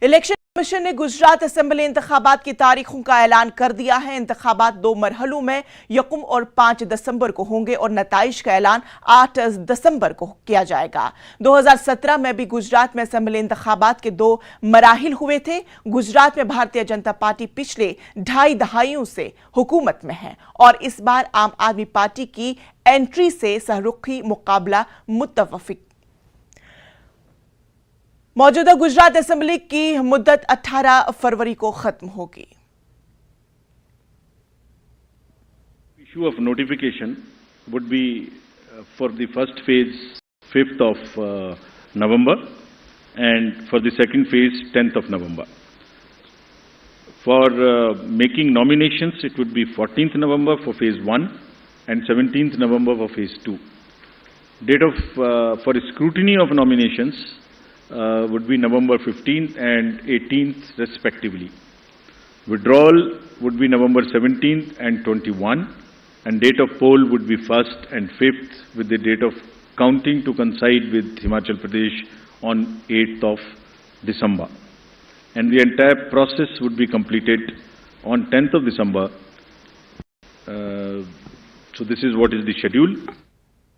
Election commission ने Gujarat assembly इंतखाबात की तारीखों का ऐलान कर दिया है। इंतखाबात 2 मरहलों में 1 और 5 दिसंबर को होंगे और नताइज का ऐलान 8 दिसंबर को किया जाएगा। 2017 में भी गुजरात में असेंबली इंतखाबात के 2 मराहिल हुए थे। गुजरात में भारतीय जनता पार्टी पिछले 2.5 दहाइयों से हुकूमत में है और इस बार आम आदमी पार्टी की एंट्री से सहरुखी मुकाबला मुत्तफिक। मौजूदा गुजरात असेंबली की मुद्दत 18 फरवरी को खत्म होगी। Issue of notification would be for the first phase 5th of November and for the second phase 10th of November. For making nominations it would be 14th November for phase 1 and 17th November for phase 2. Date of for scrutiny of nominations would be November 15th and 18th respectively. Withdrawal would be November 17th and 21, and date of poll would be 1st and 5th, with the date of counting to coincide with Himachal Pradesh on 8th of December. And the entire process would be completed on 10th of December. So this is what is the schedule.